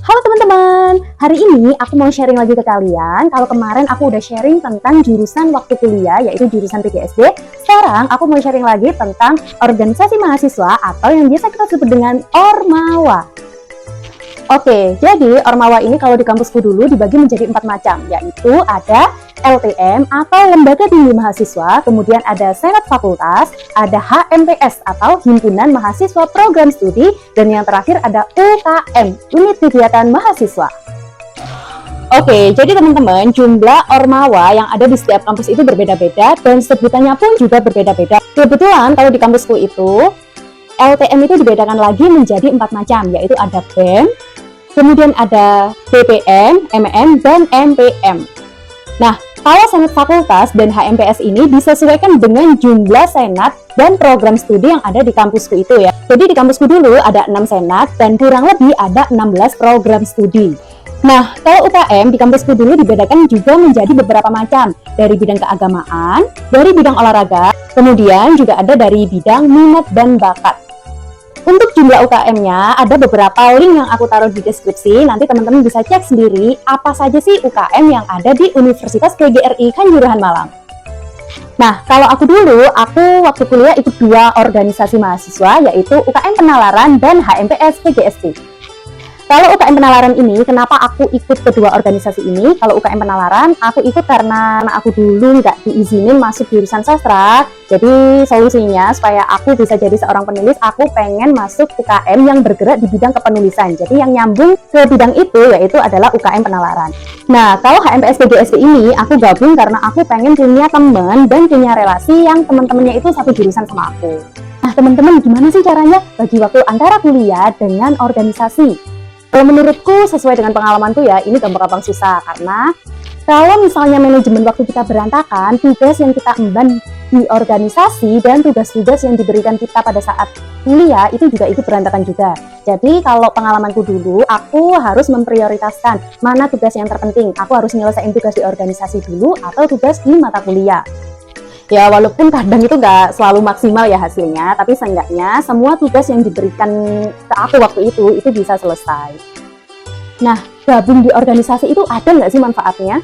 Halo teman-teman, hari ini aku mau sharing lagi ke kalian. Kalau kemarin aku udah sharing tentang jurusan waktu kuliah, yaitu jurusan PGSD. Sekarang aku mau sharing lagi tentang organisasi mahasiswa atau yang biasa kita sebut dengan Ormawa. Oke, jadi Ormawa ini kalau di kampusku dulu dibagi menjadi 4 macam, yaitu ada LTM atau Lembaga Tinggi Mahasiswa, kemudian ada Senat Fakultas, ada HMPS atau Himpunan Mahasiswa Program Studi, dan yang terakhir ada UKM, Unit Kegiatan Mahasiswa. Oke, jadi teman-teman, jumlah Ormawa yang ada di setiap kampus itu berbeda-beda dan sebutannya pun juga berbeda-beda. Kebetulan kalau di kampusku itu, LTM itu dibedakan lagi menjadi 4 macam, yaitu ada BEM, kemudian ada BPM, MM, dan MPM. Nah, kalau Senat Fakultas dan HMPS ini disesuaikan dengan jumlah senat dan program studi yang ada di kampusku itu ya. Jadi di kampusku dulu ada 6 senat dan kurang lebih ada 16 program studi. Nah, kalau UKM di kampusku dulu dibedakan juga menjadi beberapa macam, dari bidang keagamaan, dari bidang olahraga, kemudian juga ada dari bidang minat dan bakat. Untuk jumlah UKM-nya, ada beberapa link yang aku taruh di deskripsi, nanti teman-teman bisa cek sendiri apa saja sih UKM yang ada di Universitas PGRI Kanjuruhan Malang. Nah, kalau aku dulu, aku waktu kuliah ikut 2 organisasi mahasiswa, yaitu UKM Penalaran dan HMPS PGSD. Kalau UKM Penalaran ini, kenapa aku ikut kedua organisasi ini? Kalau UKM Penalaran, aku ikut karena aku dulu nggak diizinin masuk jurusan sastra. Jadi solusinya supaya aku bisa jadi seorang penulis, aku pengen masuk UKM yang bergerak di bidang kepenulisan. Jadi yang nyambung ke bidang itu yaitu adalah UKM Penalaran. Nah, kalau HMPS PGSD ini, aku gabung karena aku pengen punya teman dan punya relasi yang teman-temannya itu satu jurusan sama aku. Nah, teman-teman, gimana sih caranya bagi waktu antara kuliah dengan organisasi? Kalau menurutku sesuai dengan pengalamanku ya, ini gampang-gampang susah karena kalau misalnya manajemen waktu kita berantakan, tugas yang kita emban di organisasi dan tugas-tugas yang diberikan kita pada saat kuliah itu juga ikut berantakan juga. Jadi kalau pengalamanku dulu, aku harus memprioritaskan mana tugas yang terpenting. Aku harus nyelesain tugas di organisasi dulu atau tugas di mata kuliah. Ya walaupun kadang itu nggak selalu maksimal ya hasilnya, tapi seenggaknya semua tugas yang diberikan ke aku waktu itu bisa selesai. Nah, gabung di organisasi itu ada nggak sih manfaatnya?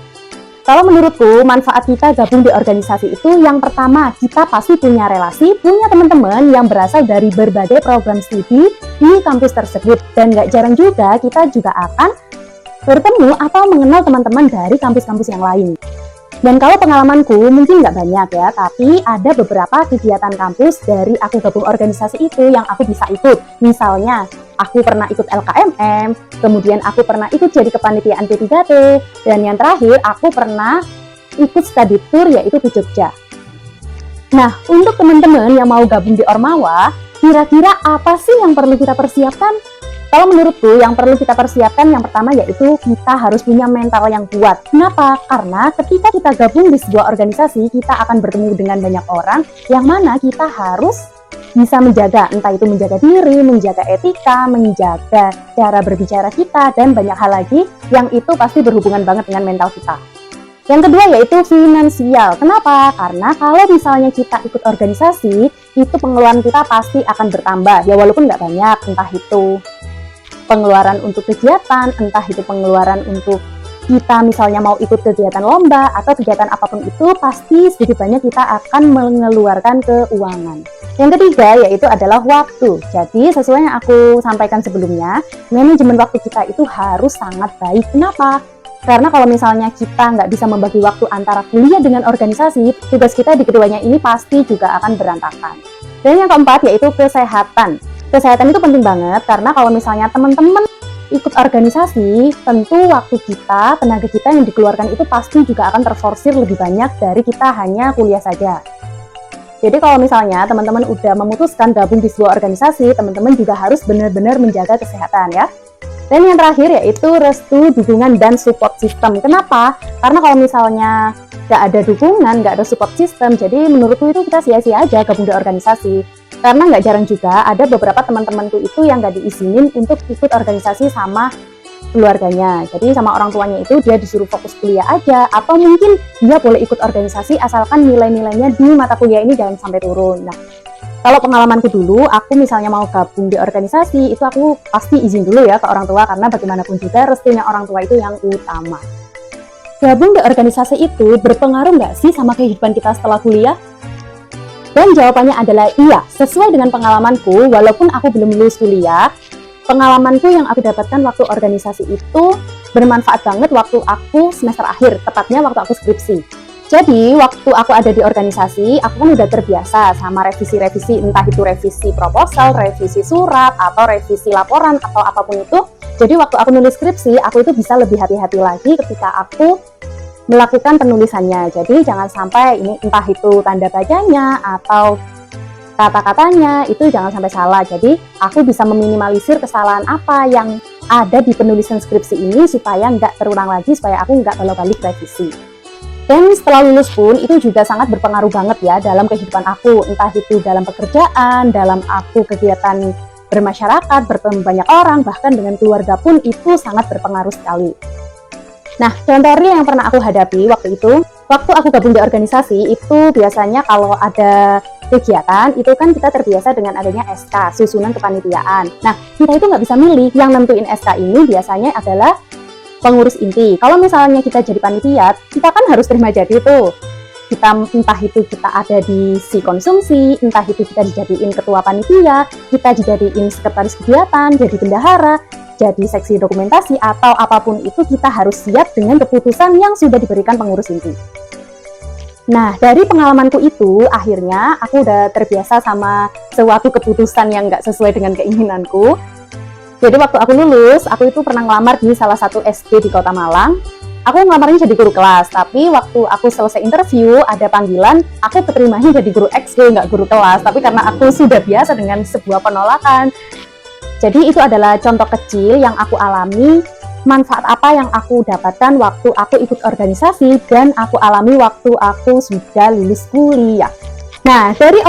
Kalau menurutku, manfaat kita gabung di organisasi itu yang pertama, kita pasti punya relasi, punya teman-teman yang berasal dari berbagai program studi di kampus tersebut. Dan nggak jarang juga kita juga akan bertemu atau mengenal teman-teman dari kampus-kampus yang lain. Dan kalau pengalamanku mungkin nggak banyak ya, tapi ada beberapa kegiatan kampus dari aku gabung organisasi itu yang aku bisa ikut. Misalnya, aku pernah ikut LKMM, kemudian aku pernah ikut jadi kepanitiaan P3T, dan yang terakhir aku pernah ikut study tour yaitu ke Jogja. Nah, untuk teman-teman yang mau gabung di Ormawa, kira-kira apa sih yang perlu kita persiapkan? Kalau menurutku yang perlu kita persiapkan yang pertama yaitu kita harus punya mental yang kuat. Kenapa? Karena ketika kita gabung di sebuah organisasi, kita akan bertemu dengan banyak orang yang mana kita harus bisa menjaga, entah itu menjaga diri, menjaga etika, menjaga cara berbicara kita, dan banyak hal lagi yang itu pasti berhubungan banget dengan mental kita. Yang kedua yaitu finansial. Kenapa? Karena kalau misalnya kita ikut organisasi, itu pengeluaran kita pasti akan bertambah. Ya walaupun nggak banyak, entah itu pengeluaran untuk kegiatan, entah itu pengeluaran untuk kita misalnya mau ikut kegiatan lomba atau kegiatan apapun itu, pasti sedikit banyak kita akan mengeluarkan keuangan. Yang ketiga yaitu adalah waktu. Jadi sesuai yang aku sampaikan sebelumnya, manajemen waktu kita itu harus sangat baik. Kenapa? Karena kalau misalnya kita nggak bisa membagi waktu antara kuliah dengan organisasi, tugas kita di keduanya ini pasti juga akan berantakan. Dan yang keempat yaitu kesehatan. Kesehatan itu penting banget karena kalau misalnya teman-teman ikut organisasi, tentu waktu kita, tenaga kita yang dikeluarkan itu pasti juga akan terforsir lebih banyak dari kita hanya kuliah saja. Jadi kalau misalnya teman-teman udah memutuskan gabung di sebuah organisasi, teman-teman juga harus benar-benar menjaga kesehatan ya. Dan yang terakhir yaitu restu, dukungan, dan support system. Kenapa? Karena kalau misalnya nggak ada dukungan, nggak ada support system, jadi menurutku itu kita sia-sia aja gabung di organisasi. Karena nggak jarang juga ada beberapa teman-temanku itu yang nggak diizinin untuk ikut organisasi sama keluarganya. Jadi sama orang tuanya itu dia disuruh fokus kuliah aja, atau mungkin dia boleh ikut organisasi asalkan nilai-nilainya di mata kuliah ini jangan sampai turun. Nah, Kalau pengalamanku dulu, aku misalnya mau gabung di organisasi, itu aku pasti izin dulu ya ke orang tua, karena bagaimanapun juga restunya orang tua itu yang utama. Gabung di organisasi itu berpengaruh nggak sih sama kehidupan kita setelah kuliah? Dan jawabannya adalah iya, sesuai dengan pengalamanku, walaupun aku belum lulus kuliah, pengalamanku yang aku dapatkan waktu organisasi itu bermanfaat banget waktu aku semester akhir, tepatnya waktu aku skripsi. Jadi, waktu aku ada di organisasi, aku kan udah terbiasa sama revisi-revisi, entah itu revisi proposal, revisi surat, atau revisi laporan, atau apapun itu. Jadi, waktu aku nulis skripsi, aku itu bisa lebih hati-hati lagi ketika aku melakukan penulisannya. Jadi, jangan sampai ini entah itu tanda bacanya, atau kata-katanya, itu jangan sampai salah. Jadi, aku bisa meminimalisir kesalahan apa yang ada di penulisan skripsi ini, supaya nggak terulang lagi, supaya aku nggak bolak-balik revisi. Dan setelah lulus pun itu juga sangat berpengaruh banget ya dalam kehidupan aku, entah itu dalam pekerjaan, dalam aku kegiatan bermasyarakat, bertemu banyak orang, bahkan dengan keluarga pun itu sangat berpengaruh sekali. Nah, contoh real yang pernah aku hadapi waktu itu, waktu aku gabung di organisasi itu biasanya kalau ada kegiatan itu kan kita terbiasa dengan adanya SK, susunan kepanitiaan. Nah, kita itu nggak bisa milih, yang nentuin SK ini biasanya adalah pengurus inti. Kalau misalnya kita jadi panitia, kita kan harus terima jadi tuh. Entah itu kita ada di si konsumsi, entah itu kita dijadiin ketua panitia, kita dijadiin sekretaris kegiatan, jadi bendahara, jadi seksi dokumentasi, atau apapun itu kita harus siap dengan keputusan yang sudah diberikan pengurus inti. Nah, dari pengalamanku itu, akhirnya aku udah terbiasa sama suatu keputusan yang nggak sesuai dengan keinginanku. Jadi waktu aku lulus, aku itu pernah ngelamar di salah satu SD di Kota Malang. Aku ngelamarnya jadi guru kelas, tapi waktu aku selesai interview, ada panggilan, aku keterimanya jadi guru XD, nggak guru kelas. Tapi karena aku sudah biasa dengan sebuah penolakan. Jadi itu adalah contoh kecil yang aku alami, manfaat apa yang aku dapatkan waktu aku ikut organisasi, dan aku alami waktu aku sudah lulus kuliah. Nah, dari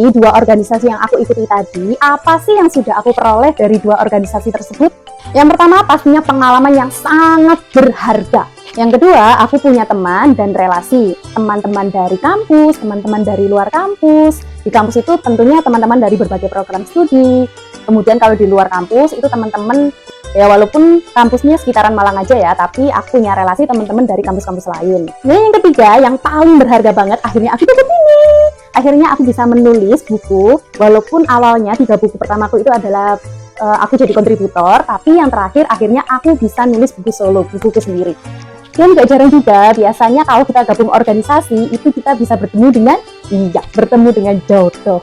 dua organisasi yang aku ikuti tadi, apa sih yang sudah aku peroleh dari dua organisasi tersebut? Yang pertama, pastinya pengalaman yang sangat berharga. Yang kedua, aku punya teman dan relasi. Teman-teman dari kampus, teman-teman dari luar kampus. Di kampus itu tentunya teman-teman dari berbagai program studi. Kemudian kalau di luar kampus, itu teman-teman, ya walaupun kampusnya sekitaran Malang aja ya, tapi aku punya relasi teman-teman dari kampus-kampus lain. Nah, yang ketiga, yang paling berharga banget, akhirnya aku dapat ini. Akhirnya aku bisa menulis buku, walaupun awalnya 3 buku pertamaku itu adalah aku jadi kontributor, tapi yang terakhir akhirnya aku bisa nulis buku solo, bukuku sendiri. Dan gak jarang juga, biasanya kalau kita gabung organisasi, itu kita bisa bertemu dengan jodoh.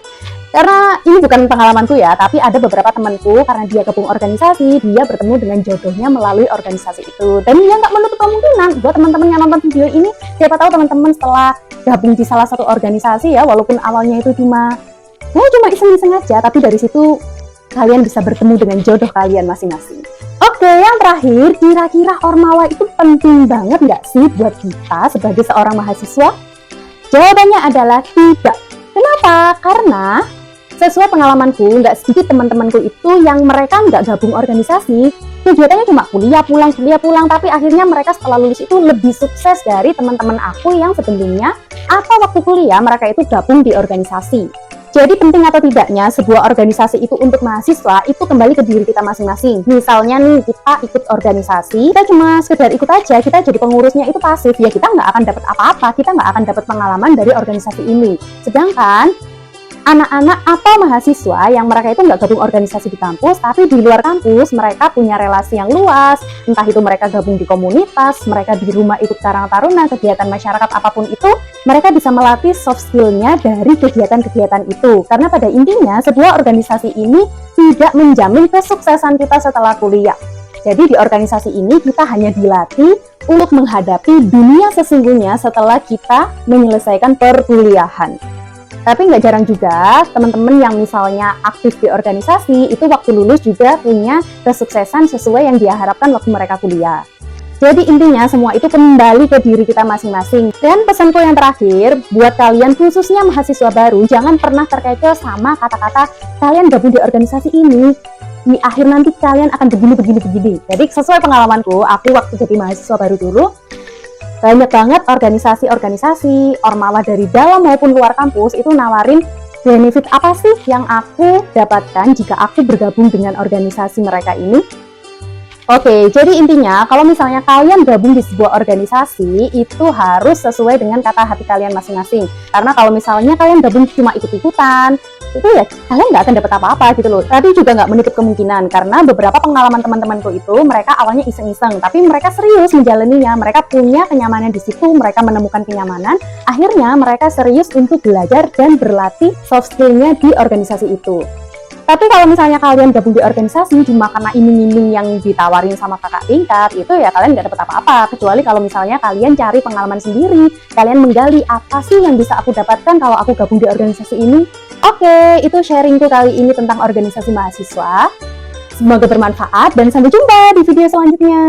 Karena ini bukan pengalamanku ya, tapi ada beberapa temanku, karena dia gabung organisasi, dia bertemu dengan jodohnya melalui organisasi itu. Dan dia nggak menutup kemungkinan, buat teman-teman yang nonton video ini, siapa tahu teman-teman setelah gabung di salah satu organisasi ya, walaupun awalnya itu cuma iseng-iseng aja, tapi dari situ kalian bisa bertemu dengan jodoh kalian masing-masing. Oke, yang terakhir, kira-kira Ormawa itu penting banget nggak sih buat kita sebagai seorang mahasiswa? Jawabannya adalah tidak. Kenapa? Karena sesuai pengalamanku, nggak sedikit teman-temanku itu yang mereka nggak gabung organisasi, kegiatannya cuma kuliah pulang, tapi akhirnya mereka setelah lulus itu lebih sukses dari teman-teman aku yang sebelumnya atau waktu kuliah mereka itu gabung di organisasi. Jadi penting atau tidaknya sebuah organisasi itu untuk mahasiswa itu kembali ke diri kita masing-masing. Misalnya nih, kita ikut organisasi, kita cuma sekedar ikut aja, kita jadi pengurusnya itu pasif, ya kita nggak akan dapat apa-apa, kita nggak akan dapat pengalaman dari organisasi ini. Sedangkan anak-anak atau mahasiswa yang mereka itu nggak gabung organisasi di kampus, tapi di luar kampus mereka punya relasi yang luas, entah itu mereka gabung di komunitas, mereka di rumah ikut karang taruna, kegiatan masyarakat apapun itu, mereka bisa melatih soft skill-nya dari kegiatan-kegiatan itu. Karena pada intinya sebuah organisasi ini tidak menjamin kesuksesan kita setelah kuliah. Jadi di organisasi ini kita hanya dilatih untuk menghadapi dunia sesungguhnya setelah kita menyelesaikan perkuliahan. Tapi nggak jarang juga teman-teman yang misalnya aktif di organisasi itu waktu lulus juga punya kesuksesan sesuai yang dia harapkan waktu mereka kuliah. Jadi intinya semua itu kembali ke diri kita masing-masing. Dan pesanku yang terakhir buat kalian khususnya mahasiswa baru, jangan pernah terkecoh sama kata-kata kalian gabung di organisasi ini, di akhir nanti kalian akan begini. Jadi sesuai pengalamanku, aku waktu jadi mahasiswa baru dulu, banyak banget organisasi-organisasi Ormawa dari dalam maupun luar kampus itu nawarin Benefit apa sih yang aku dapatkan jika aku bergabung dengan organisasi mereka ini? Oke, jadi intinya kalau misalnya kalian gabung di sebuah organisasi itu harus sesuai dengan kata hati kalian masing-masing. Karena kalau misalnya kalian gabung cuma ikut-ikutan, itu ya kalian nggak akan dapat apa-apa gitu loh. Tapi juga nggak menutup kemungkinan karena beberapa pengalaman teman-temanku itu mereka awalnya iseng-iseng, tapi mereka serius menjalaninya. Mereka punya kenyamanan di situ, mereka menemukan kenyamanan. Akhirnya mereka serius untuk belajar dan berlatih soft skill-nya di organisasi itu. Tapi kalau misalnya kalian gabung di organisasi cuma karena iming-iming yang ditawarin sama kakak tingkat, itu ya kalian nggak dapat apa-apa. Kecuali kalau misalnya kalian cari pengalaman sendiri, kalian menggali apa sih yang bisa aku dapatkan kalau aku gabung di organisasi ini. Oke, itu sharingku kali ini tentang organisasi mahasiswa. Semoga bermanfaat dan sampai jumpa di video selanjutnya.